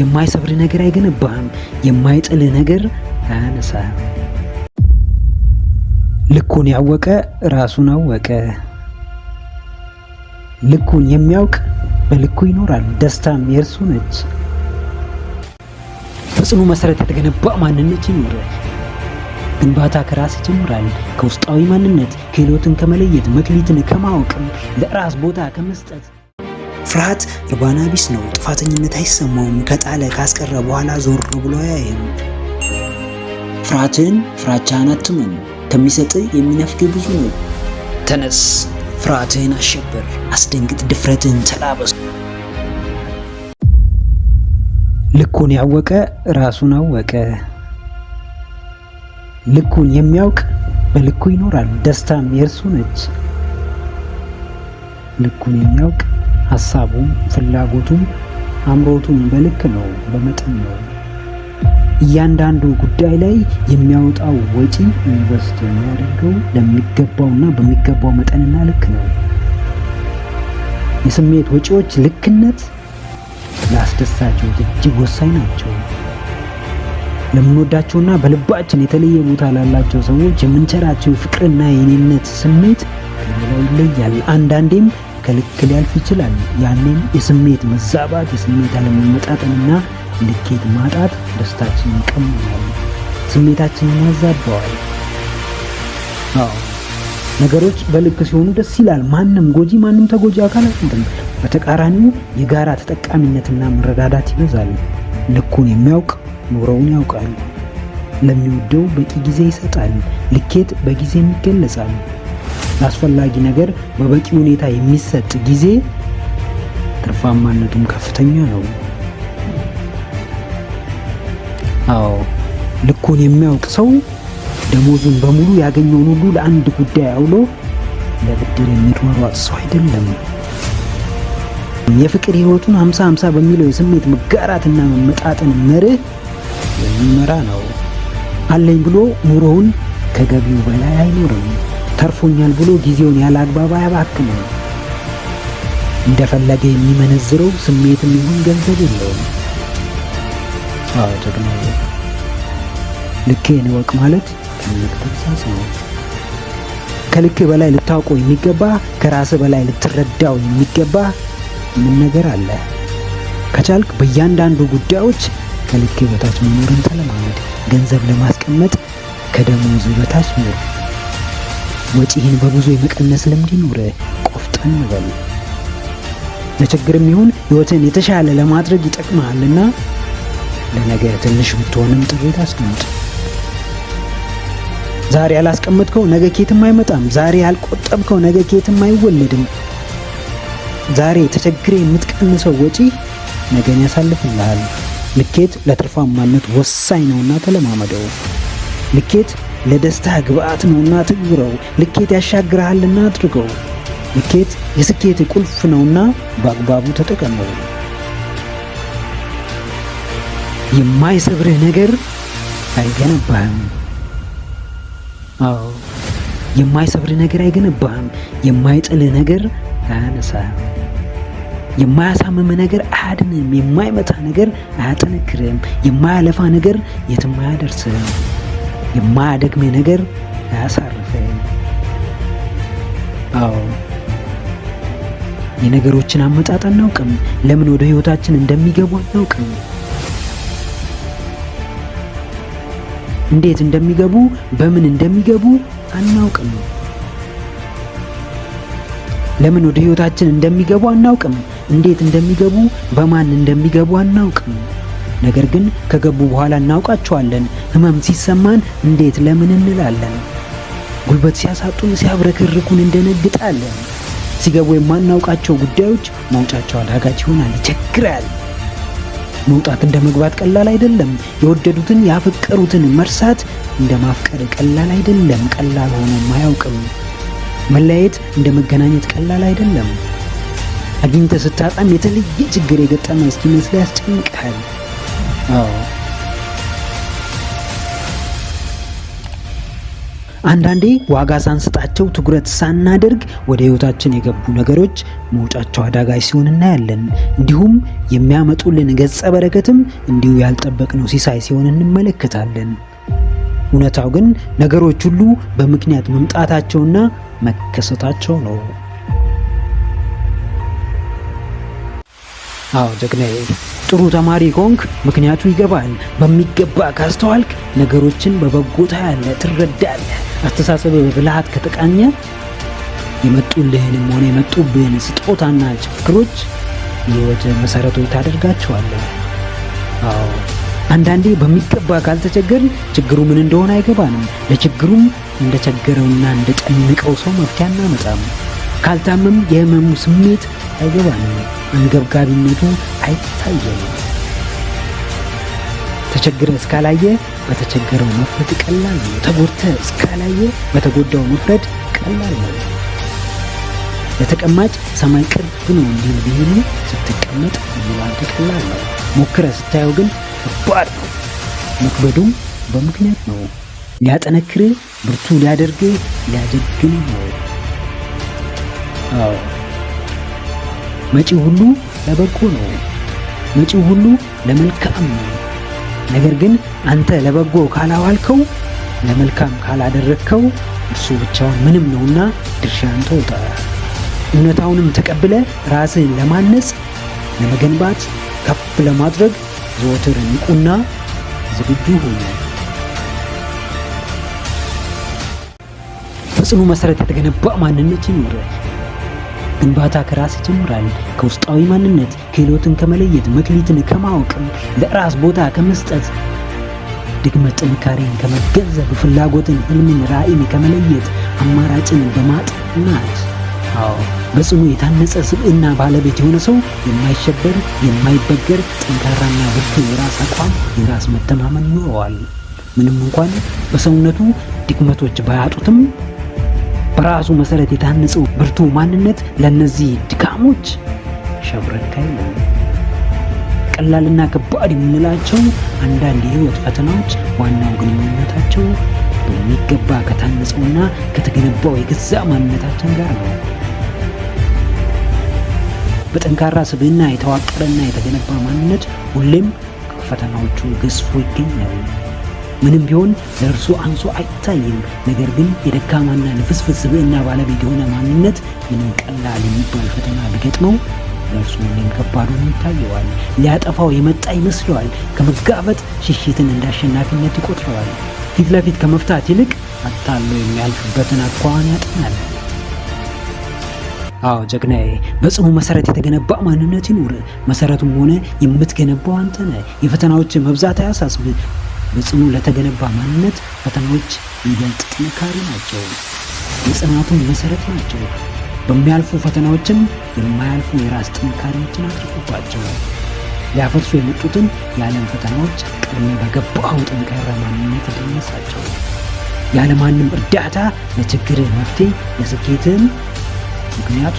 የማይሰብር ነገር አይገነባህም፣ የማይጥል ነገር አያነሳህም። ልኩን ያወቀ ራሱን አወቀ። ልኩን የሚያውቅ በልኩ ይኖራል፣ ደስታም የእርሱ ነች። በጽኑ መሰረት የተገነባ ማንነት ይኖራል። ግንባታ ከራስ ይጀምራል፣ ከውስጣዊ ማንነት፣ ክህሎትን ከመለየት፣ መክሊትን ከማወቅም፣ ለራስ ቦታ ከመስጠት። ፍርሃት እርባና ቢስ ነው፣ ጥፋተኝነት አይሰማውም። ከጣለ ካስቀረ በኋላ ዞር ብሎ አያይም። ፍርሃትን ፍራቻህን አትመን፣ ከሚሰጥ የሚነፍግ ብዙ ነው። ተነስ፣ ፍርሃትህን አሸብር፣ አስደንግጥ፣ ድፍረትን ተላበስ። ልኩን ያወቀ ራሱን አወቀ። ልኩን የሚያውቅ በልኩ ይኖራል፣ ደስታም የእርሱ ነች። ልኩን የሚያውቅ ሀሳቡም ፍላጎቱም አምሮቱም በልክ ነው፣ በመጠን ነው። እያንዳንዱ ጉዳይ ላይ የሚያወጣው ወጪ ኢንቨስት የሚያደርገው ለሚገባውና በሚገባው መጠንና ልክ ነው። የስሜት ወጪዎች ልክነት ለአስደሳቾች እጅግ ወሳኝ ናቸው። ለምንወዳቸውና በልባችን የተለየ ቦታ ላላቸው ሰዎች የምንቸራቸው ፍቅርና የኔነት ስሜት ከሌላው ይለያል። አንዳንዴም ከልክ ሊያልፍ ይችላል። ያኔም የስሜት መዛባት፣ የስሜት አለመመጣጠንና ልኬት ማጣት ደስታችንን ይቀማል፣ ስሜታችንን ያዛባዋል። ነገሮች በልክ ሲሆኑ ደስ ይላል። ማንም ጎጂ ማንም ተጎጂ አካል አይደለም። በተቃራኒው የጋራ ተጠቃሚነትና መረዳዳት ይበዛል። ልኩን የሚያውቅ ኑሮውን ያውቃል። ለሚወደው በቂ ጊዜ ይሰጣል። ልኬት በጊዜም ይገለጻል። ለአስፈላጊ ነገር በበቂ ሁኔታ የሚሰጥ ጊዜ ትርፋማነቱም ከፍተኛ ነው። ልኩን የሚያውቅ ሰው ደሞዙን በሙሉ ያገኘውን ሁሉ ለአንድ ጉዳይ አውሎ ለብድር የሚሯሯጥ ሰው አይደለም። የፍቅር ህይወቱን 50-50 በሚለው የስሜት መጋራትና መመጣጠን መርህ የሚመራ ነው። አለኝ ብሎ ኑሮውን ከገቢው በላይ አይኖርም። ተርፎኛል ብሎ ጊዜውን ያለ አግባብ አያባክንም። እንደፈለገ የሚመነዝረው ስሜትም ይሁን ገንዘብ የለውም። ጀግና ልክህን እወቅ ማለት ትልቅ ተግሳጽ ነው። ከልክ በላይ ልታውቀው የሚገባ፣ ከራስ በላይ ልትረዳው የሚገባ ምን ነገር አለ? ከቻልክ በእያንዳንዱ ጉዳዮች ከልክ በታች መኖርን ተለማመድ። ገንዘብ ለማስቀመጥ ከደሞዝ በታች ኑር። ወጪህን በብዙ የመቀነስ ልምድ ይኑርህ። ቆፍጠን በል። ለችግርም ይሁን ህይወትን የተሻለ ለማድረግ ይጠቅምሃልና ለነገ ትንሽ ብትሆንም ጥሪት አስቀምጥ። ዛሬ ያላስቀመጥከው ነገ ኬትም አይመጣም። ዛሬ ያልቆጠብከው ነገ ኬትም አይወለድም። ዛሬ ተቸግረ የምትቀንሰው ወጪ ነገን ያሳልፍልሃል። ልኬት ለትርፋማነት ወሳኝ ነውና ተለማመደው። ልኬት ለደስታ ግብአት ነውና ትግብረው። ልኬት ያሻግርሃልና አድርገው። ልኬት የስኬት ቁልፍ ነውና በአግባቡ ተጠቀመው። የማይሰብርህ ነገር አይገነባህም። የማይሰብርህ ነገር አይገነባህም። የማይጥልህ ነገር አያነሳህም። የማያሳምምህ ነገር አያድንም። የማይመታ ነገር አያጠነክርህም። የማያለፋ ነገር የትም አያደርስህም። የማያደግምህ ነገር አያሳርፍህም። የነገሮችን አመጣጥ አናውቅም። ለምን ወደ ህይወታችን እንደሚገቡ አናውቅም። እንዴት እንደሚገቡ በምን እንደሚገቡ አናውቅም። ለምን ወደ ህይወታችን እንደሚገቡ አናውቅም። እንዴት እንደሚገቡ በማን እንደሚገቡ አናውቅም። ነገር ግን ከገቡ በኋላ እናውቃቸዋለን። ህመም ሲሰማን እንዴት ለምን እንላለን። ጉልበት ሲያሳጡን ሲያብረከርኩን እንደነግጣለን። ሲገቡ የማናውቃቸው ጉዳዮች መውጫቸው አዳጋች ይሆናል፣ ይቸግራል። መውጣት እንደ መግባት ቀላል አይደለም። የወደዱትን ያፈቀሩትን መርሳት እንደ ማፍቀር ቀላል አይደለም። ቀላል ሆኖም አያውቅም። መለያየት እንደ መገናኘት ቀላል አይደለም። አግኝተህ ስታጣም የተለየ ችግር የገጠመ እስኪመስል ያስጨንቅሃል። አንዳንዴ ዋጋ ሳንሰጣቸው ትኩረት ሳናደርግ ወደ ህይወታችን የገቡ ነገሮች መውጫቸው አዳጋች ሲሆን እናያለን። እንዲሁም የሚያመጡልን ገጸ በረከትም እንዲሁ ያልጠበቅነው ሲሳይ ሲሆን እንመለከታለን። እውነታው ግን ነገሮች ሁሉ በምክንያት መምጣታቸውና መከሰታቸው ነው። አዎ ጀግናዬ፣ ጥሩ ተማሪ ከሆንክ ምክንያቱ ይገባል። በሚገባ ካስተዋልክ ነገሮችን በበጎ ታያለህ፣ ትረዳለህ። አስተሳሰብህ በብልሃት ከተቃኘ የመጡልህንም ሆነ የመጡብህን ስጦታና ችግሮች የህይወት መሰረቶች ታደርጋቸዋለህ። አዎ አንዳንዴ በሚገባ ካልተቸገር ችግሩ ምን እንደሆነ አይገባንም። ለችግሩም እንደቸገረውና እንደጨነቀው ሰው መፍትሄ አናመጣም። ካልታመም የህመሙ ስሜት አይገባንም፣ አንገብጋቢነቱ አይታየንም። ተቸግረ እስካላየ በተቸገረው መፍረድ ቀላል ነው። ተጎድተ እስካላየ በተጎዳው መፍረድ ቀላል ነው። ለተቀማጭ ሰማይ ቅርብ ነው እንዲሉ ቢሆኑ ስትቀመጥ ይባንተ ቀላል ነው። ሞክረ ስታየው ግን ከባድ ነው። መክበዱም በምክንያት ነው። ሊያጠነክር ብርቱ ሊያደርግ ሊያጀግን ነው። አዎ መጪው ሁሉ ለበጎ ነው። መጪው ሁሉ ለመልካም ነው። ነገር ግን አንተ ለበጎ ካላዋልከው፣ ለመልካም ካላደረግከው እርሱ ብቻውን ምንም ነውና ድርሻህን ተወጣ። እውነታውንም ተቀብለ ራስህን ለማነጽ፣ ለመገንባት፣ ከፍ ለማድረግ ዘወትር ንቁና ዝግጁ ሁኑ። በጽኑ መሰረት የተገነባ ማንነት ይኖርህ። ግንባታ ከራስ ይጀምራል። ከውስጣዊ ማንነት፣ ክህሎትን ከመለየት፣ መክሊትን ከማወቅ፣ ለራስ ቦታ ከመስጠት፣ ድግመት ጥንካሬን ከመገንዘብ፣ ፍላጎትን፣ ህልምን፣ ራዕይን ከመለየት፣ አማራጭን በማጥናት። አዎ በጽኑ የታነጸ ስብዕና ባለቤት የሆነ ሰው የማይሸበር የማይበገር ጠንካራና ብርቱ የራስ አቋም፣ የራስ መተማመን ይኖረዋል። ምንም እንኳን በሰውነቱ ድክመቶች ባያጡትም በራሱ መሰረት የታነጸው ብርቱ ማንነት ለነዚህ ድካሞች ሸብረክ አይልም። ቀላልና ከባድ የምንላቸው አንዳንድ የህይወት ፈተናዎች ዋናው ግንኙነታቸው በሚገባ ከታነጸውና ከተገነባው የገዛ ማንነታችን ጋር ነው። በጠንካራ ስብዕና የተዋቀረና የተገነባ ማንነት ሁሌም ከፈተናዎቹ ገዝፎ ይገኛል። ምንም ቢሆን ለእርሱ አንሶ አይታይም። ነገር ግን የደካማና ልፍስፍስ ስብዕና ባለቤት የሆነ ማንነት ምንም ቀላል የሚባል ፈተና ቢገጥመው ለእርሱ ሁሌም ከባድ ሆኖ ይታየዋል። ሊያጠፋው የመጣ ይመስለዋል። ከመጋፈጥ ሽሽትን እንደ አሸናፊነት ይቆጥረዋል። ፊት ለፊት ከመፍታት ይልቅ አታሎ የሚያልፍበትን አኳኋን ያጠናል። አዎ ጀግናዬ፣ በጽኑ መሰረት የተገነባ ማንነት ይኑር። መሰረቱም ሆነ የምትገነባው አንተ ነህ። የፈተናዎች መብዛት አያሳስብህ። በጽኑ ለተገነባ ማንነት ፈተናዎች ይበልጥ ጥንካሬ ናቸው፣ የጽናቱን መሰረት ናቸው። በሚያልፉ ፈተናዎችም የማያልፉ የራስ ጥንካሬዎችን አትርፉባቸው። ሊያፈርሱ የመጡትን የዓለም ፈተናዎች ቀድሜ በገባው ጠንካራ ማንነት ደመሳቸው። ያለማንም እርዳታ ለችግርህ መፍትሄ፣ ለስኬትህም ምክንያቱ።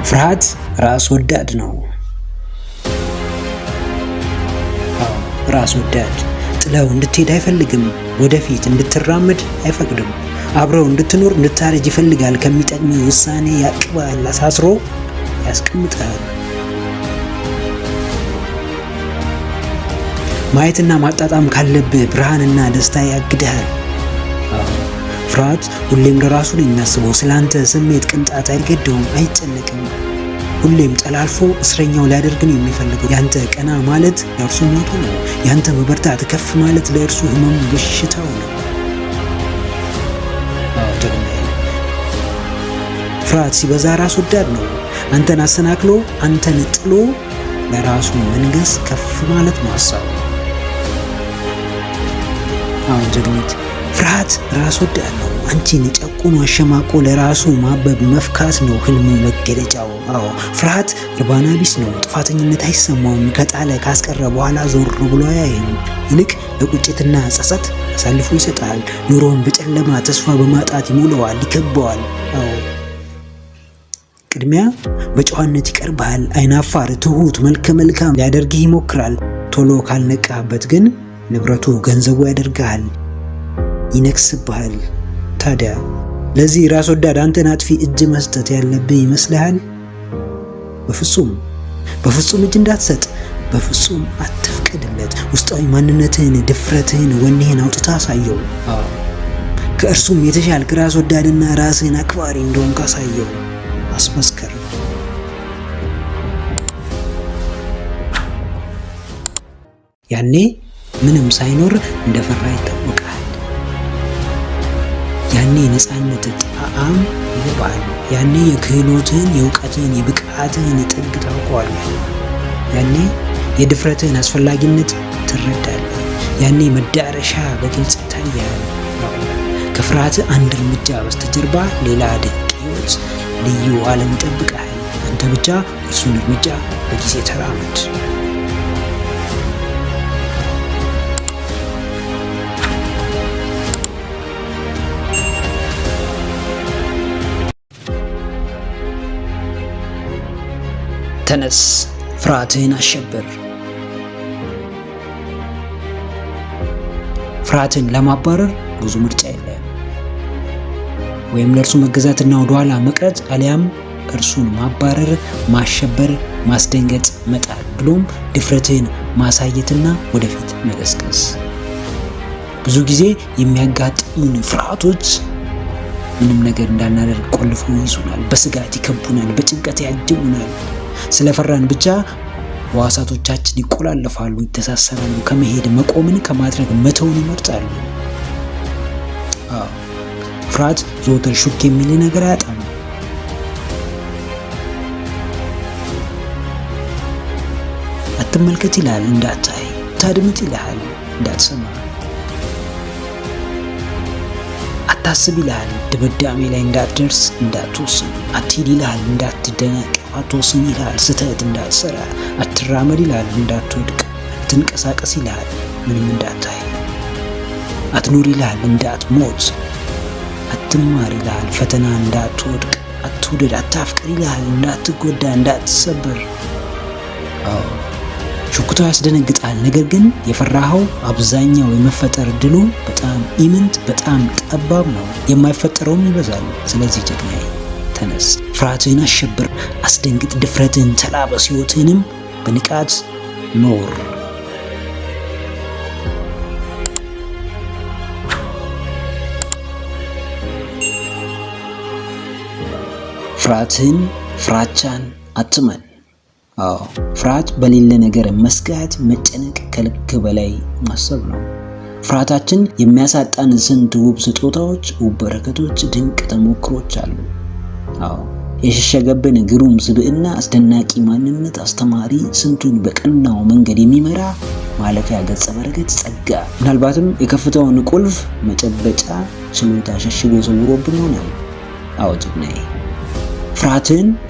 ፍርሃት ራስ ወዳድ ነው። ራስ ወዳድ ጥለው እንድትሄድ አይፈልግም። ወደፊት እንድትራመድ አይፈቅድም። አብረው እንድትኖር እንድታረጅ ይፈልጋል። ከሚጠቅም ውሳኔ ያቅባል፣ አሳስሮ ያስቀምጣል። ማየትና ማጣጣም ካለብህ ብርሃንና ደስታ ያግድሃል። ፍርሃት ሁሌም ለራሱ ነው የሚያስበው። ስላንተ ስሜት ቅንጣት አይገደውም፣ አይጨነቅም። ሁሌም ጠላልፎ እስረኛው ሊያደርግ ነው የሚፈልገው። ያንተ ቀና ማለት ለእርሱ ሞቱ ነው። ያንተ መበርታት ከፍ ማለት ለእርሱ ህመሙ በሽታው ነው። ፍርሃት ሲበዛ ራስ ወዳድ ነው። አንተን አሰናክሎ አንተን ጥሎ ለራሱ መንገስ ከፍ ማለት ነው ሀሳቡ። አሁን ጀግኒት ፍርሃት ራስ ወዳድ ነው። አንቺን ጨቁኖ አሸማቆ ለራሱ ማበብ መፍካት ነው ህልሙ መገለጫው። አዎ ፍርሃት እርባና ቢስ ነው። ጥፋተኝነት አይሰማውም። ከጣለ ካስቀረ በኋላ ዞር ብሎ አያይም። ይልቅ ለቁጭትና ጸጸት አሳልፎ ይሰጣል። ኑሮውን በጨለማ ተስፋ በማጣት ይሞላዋል፣ ይከበዋል። አዎ ቅድሚያ በጨዋነት ይቀርባል። አይናፋር፣ ትሁት፣ መልከ መልካም ሊያደርግህ ይሞክራል። ቶሎ ካልነቃህበት ግን ንብረቱ ገንዘቡ ያደርጋል፣ ይነክስብሃል። ታዲያ ለዚህ ራስ ወዳድ አንተን አጥፊ እጅ መስጠት ያለብህ ይመስልሃል? በፍጹም እጅ እንዳትሰጥ፣ በፍጹም አትፍቀድለት። ውስጣዊ ማንነትህን፣ ድፍረትህን፣ ወኔህን አውጥታ አሳየው። ከእርሱም የተሻልክ ራስ ወዳድና ራስህን አክባሪ እንደሆንክ አሳየው፣ አስመስከር። ያኔ ምንም ሳይኖር እንደፈራ ይታወቃል። ያኔ ነፃነት ጣዕም ይገባል። ያኔ የክህሎትህን፣ የእውቀትህን፣ የብቃትህን ጥግ ታውቀዋለህ። ያኔ የድፍረትህን አስፈላጊነት ትረዳለህ። ያኔ መዳረሻ በግልጽ ይታያል። ከፍርሃት አንድ እርምጃ በስተጀርባ ሌላ ድንቅ ሕይወት፣ ልዩ ዓለም ይጠብቃል። አንተ ብቻ እርሱን እርምጃ በጊዜ ተራመድ። ተነስ፣ ፍርሃትህን አሸብር። ፍርሃትን ለማባረር ብዙ ምርጫ የለም። ወይም ለእርሱ መገዛትና ወደኋላ መቅረት፣ አሊያም እርሱን ማባረር፣ ማሸበር፣ ማስደንገጥ፣ መጣል፣ ብሎም ድፍረትህን ማሳየትና ወደፊት መቀስቀስ። ብዙ ጊዜ የሚያጋጥሙን ፍርሃቶች ምንም ነገር እንዳናደርግ ቆልፈው ይይዙናል፣ በስጋት ይከቡናል፣ በጭንቀት ያጅቡናል። ስለፈራን ብቻ ሕዋሳቶቻችን ይቆላለፋሉ፣ ይተሳሰራሉ። ከመሄድ መቆምን፣ ከማድረግ መተውን ይመርጣሉ። ፍርሃት ዘወትር ሹክ የሚል ነገር አያጣም። አትመልከት ይልሃል፣ እንዳታይ። አታድምጥ ይልሃል፣ እንዳትሰማ። አታስብ ይልሃል፣ ድምዳሜ ላይ እንዳትደርስ፣ እንዳትወስን። አትሂድ ይልሃል፣ እንዳትደነቅ። አትወስን ይልሃል፣ ስህተት እንዳትሰራ። አትራመድ ይልሃል፣ እንዳትወድቅ። አትንቀሳቀስ ይልሃል፣ ምንም እንዳታይ። አትኑር ይልሃል፣ እንዳትሞት። አትማር ይልሃል፣ ፈተና እንዳትወድቅ። አትውደድ፣ አታፍቅር ይልሃል፣ እንዳትጎዳ፣ እንዳትሰበር። ሽኩታው ያስደነግጣል። ነገር ግን የፈራኸው አብዛኛው የመፈጠር እድሉ በጣም ኢምንት፣ በጣም ጠባብ ነው። የማይፈጠረውም ይበዛል። ስለዚህ ጀግናዬ ተነስ፣ ፍርሃትህን አሸብር፣ አስደንግጥ፣ ድፍረትህን ተላበስ፣ ሕይወትህንም በንቃት ኖር። ፍራቻን አትመን። ፍርሃት በሌለ ነገር መስጋት፣ መጨነቅ፣ ከልክ በላይ ማሰብ ነው። ፍርሃታችን የሚያሳጣን ስንት ውብ ስጦታዎች፣ ውብ በረከቶች፣ ድንቅ ተሞክሮች አሉ። የሸሸገብን ግሩም ስብዕና፣ አስደናቂ ማንነት፣ አስተማሪ፣ ስንቱን በቀናው መንገድ የሚመራ ማለፊያ ገጸ በረከት፣ ጸጋ። ምናልባትም የከፍታውን ቁልፍ መጨበጫ ችሎታ ሸሽጎ ሰውሮብን ይሆናል። ጀግናዬ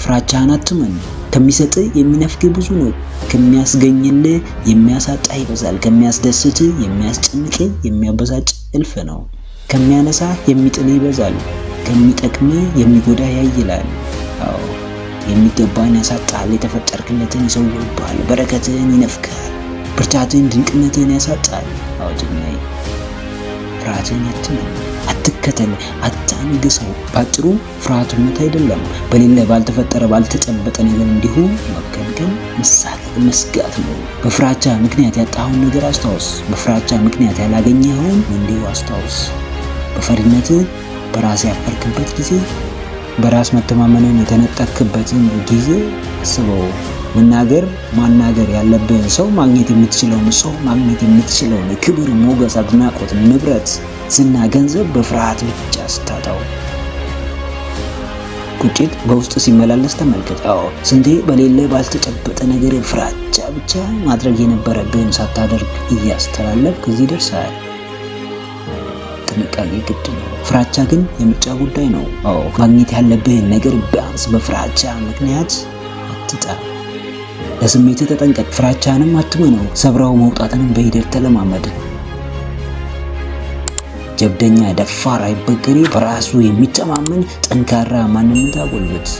ፍራቻህን አትመን። ከሚሰጥህ የሚነፍግህ ብዙ ነው። ከሚያስገኝልህ የሚያሳጣህ ይበዛል። ከሚያስደስትህ የሚያስጨንቅህ የሚያበሳጭ እልፍ ነው። ከሚያነሳህ የሚጥልህ ይበዛል። ከሚጠቅምህ የሚጎዳህ ያይላል። የሚገባህን ያሳጣል። የተፈጠርክለትን ይሰውርብሃል። በረከትህን ይነፍግሃል። ብርታትህን፣ ድንቅነትህን ያሳጣል። ጀግናዬ ፍርሃትህን አትመን፣ አትከተል፣ አታንግሰው። ባጭሩ ፍርሃት እውነት አይደለም። በሌለ ባልተፈጠረ ባልተጨበጠ ነገር እንዲሁ መከልከል፣ መሳቀቅ፣ መስጋት ነው። በፍራቻ ምክንያት ያጣኸውን ነገር አስታውስ። በፍራቻ ምክንያት ያላገኘኸውን እንዲሁ አስታውስ። በፈሪነትህ በራስ ያፈርክበት ጊዜ፣ በራስ መተማመንን የተነጠቅክበትን ጊዜ አስበው። ማናገር ያለብህን ሰው፣ ማግኘት የምትችለውን ሰው፣ ማግኘት የምትችለውን ክብር፣ ሞገስ፣ አድናቆት፣ ንብረት፣ ዝና፣ ገንዘብ በፍርሃት ብቻ ስታጣው፣ ቁጭት በውስጥ ሲመላለስ ተመልከት። ስንቴ በሌለ ባልተጨበጠ ነገር ፍራቻ ብቻ ማድረግ የነበረብህን ሳታደርግ እያስተላለፍክ እዚህ ደርሰሃል። ጥንቃቄ ግድ ነው። ፍራቻ ግን የምርጫ ጉዳይ ነው። ማግኘት ያለብህን ነገር ቢያንስ በፍራቻ ምክንያት አትጣ። ለስሜትህ ተጠንቀቅ። ፍራቻንም አትመነው። ሰብረው መውጣትንም በሂደት ተለማመድ። ጀብደኛ፣ ደፋር፣ አይበገሬ፣ በራሱ የሚተማመን ጠንካራ ማንነት አጎልብት።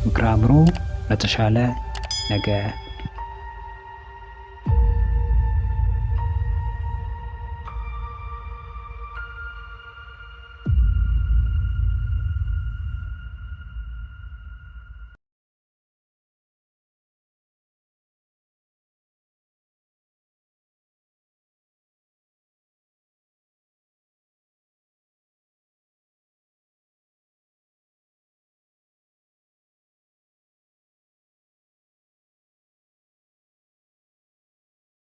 ምክረ አእምሮ ለተሻለ ነገ